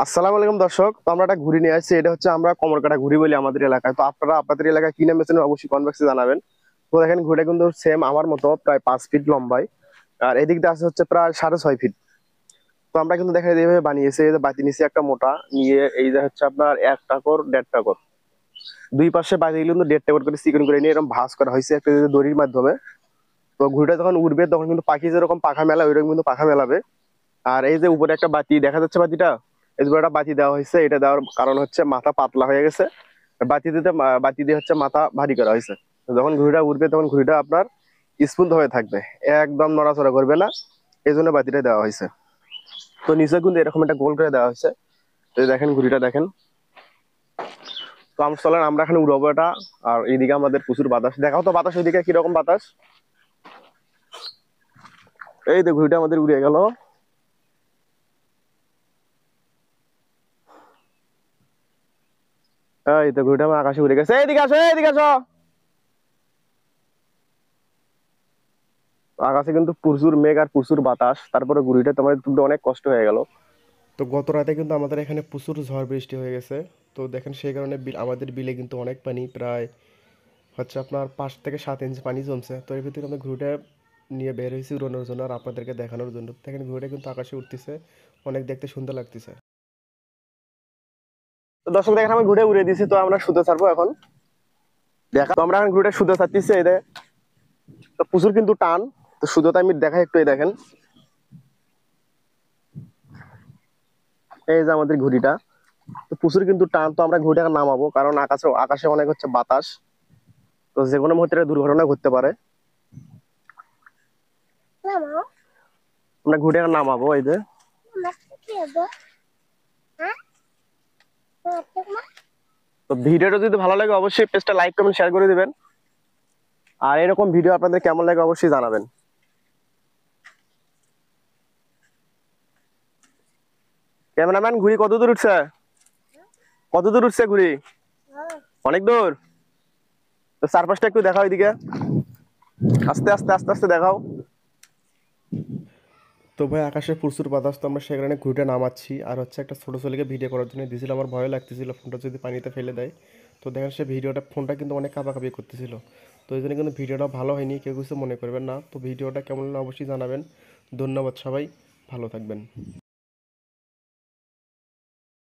আসসালামু আলাইকুম দর্শক, তো আমরা একটা ঘুড়ি নিয়ে আসছি। এটা হচ্ছে আমরা কমরকাটা ঘুড়ি বলি আমাদের এলাকায়। তো আপনারা আপনাদের এলাকায় কি নামে চেনেন অবশ্যই কমেন্ট বক্সে জানাবেন। তো দেখেন ঘুড়িটা কিন্তু সেম আমার মতো প্রায় 5 ফিট লম্বায়, আর এদিক দিয়ে আছে হচ্ছে প্রায় 6.5 ফিট। তো আমরা কিন্তু দেখেন এইভাবে বানিয়েছি। এই যে বাতি নিচে একটা মোটা নিয়ে, এই যে হচ্ছে আপনার 1 টাকর 1.5 টাকর দুই পাশে বাতি কিন্তু 1.5 টাকর করে চিকন করে নিয়ে এরকম ভাঁজ করা হয়েছে একটা দড়ির মাধ্যমে। তো ঘুড়িটা যখন উড়বে তখন কিন্তু পাখি যেরকম পাখা মেলা ওইরকম কিন্তু পাখা মেলাবে। আর এই যে উপরে একটা বাতি দেখা যাচ্ছে, বাতিটা এই যে একটা বাতি দেওয়া হয়েছে। এটা দেওয়ার কারণ হচ্ছে মাথা পাতলা হয়ে গেছে, বাতি দিয়ে হচ্ছে মাথা ভারী করা হয়েছে। তো যখন ঘুড়িটা উঠবে তখন ঘুড়িটা আপনার স্মুথ হয়ে থাকবে, একদম নড়াচড়া করবে না। এই জন্য বাতিটা দেওয়া হয়েছে। তো নিচে কিন্তু এরকম একটা গোল করে দেওয়া হয়েছে। তো এই দেখেন ঘুড়িটা দেখেন। তো আমরা চলেন আমরা এখানে উড়াবো এটা। আর এইদিকে আমাদের প্রচুর বাতাস, দেখাও তো বাতাস ওইদিকে কিরকম বাতাস। এই তো ঘুড়িটা আমাদের উড়ে গেল। এই তো ঘুড়িটা আমার আকাশে উড়ে গেছে। এইদিকে আসো, এইদিকে আসো। আকাশে কিন্তু প্রচুর মেঘ আর প্রচুর বাতাস, তারপরে ঘুড়িটা তোমার তুলতে অনেক কষ্ট হয়ে গেল। তো গত রাতে কিন্তু আমাদের এখানে প্রচুর ঝড় বৃষ্টি হয়ে গেছে। তো দেখেন সেই কারণে আমাদের বিলে কিন্তু অনেক পানি, প্রায় হচ্ছে আপনার 5 থেকে 7 ইঞ্চি পানি জমছে। তো এর ভিতরে আমরা ঘুড়িটা নিয়ে বের হয়েছি উড়ানোর জন্য আর আপনাদেরকে দেখানোর জন্য। দেখেন ঘুড়িটা কিন্তু আকাশে উঠতেছে, অনেক দেখতে সুন্দর লাগতেছে। তো দর্শক দেখেন আমি ঘুরে উড়িয়ে দিয়েছি। তো আমরা শুতে ছাড়বো এখন। দেখা, তো আমরা এখন ঘুরে শুতে ছাড়তেছি। এই যে, তো প্রচুর কিন্তু টান। তো শুধুতে আমি দেখাই একটু, এই দেখেন এই যে আমাদের ঘুড়িটা। তো প্রচুর কিন্তু টান। তো আমরা ঘুড়িটাকে নামাবো কারণ আকাশে আকাশে অনেক হচ্ছে বাতাস। তো যে কোনো মুহূর্তে একটা দুর্ঘটনা ঘটতে পারে। আমরা ঘুড়িটাকে নামাবো এই যে। তো ভিডিওটা যদি ভালো লাগে অবশ্যই পেজটা লাইক কমেন্ট শেয়ার করে দিবেন। আর এরকম ভিডিও আপনাদের কেমন লাগে অবশ্যই জানাবেন। ক্যামেরাম্যান ঘুড়ি কত দূর উঠছে? কত দূর উঠছে ঘুড়ি? অনেক দূর। তো চারপাশটা একটু দেখাও এদিকে, আস্তে আস্তে আস্তে আস্তে দেখাও। তো ভাই আকাশে প্রচুর বাতাস, তো আমরা সে কারণে ঘুড়িটা নামাচ্ছি। আর হচ্ছে একটা ছোটো ছেলেকে ভিডিও করার জন্য দিয়েছিল, আমার ভয় লাগতেছিল ফোনটা যদি পানিতে ফেলে দেয়। তো দেখেন সে ভিডিওটা, ফোনটা কিন্তু অনেক কাঁপাকাঁপি করতেছিল। তো এই জন্য কিন্তু ভিডিওটা ভালো হয়নি, কেউ কিছু মনে করবেন না। তো ভিডিওটা কেমন হলো অবশ্যই জানাবেন। ধন্যবাদ সবাই, ভালো থাকবেন।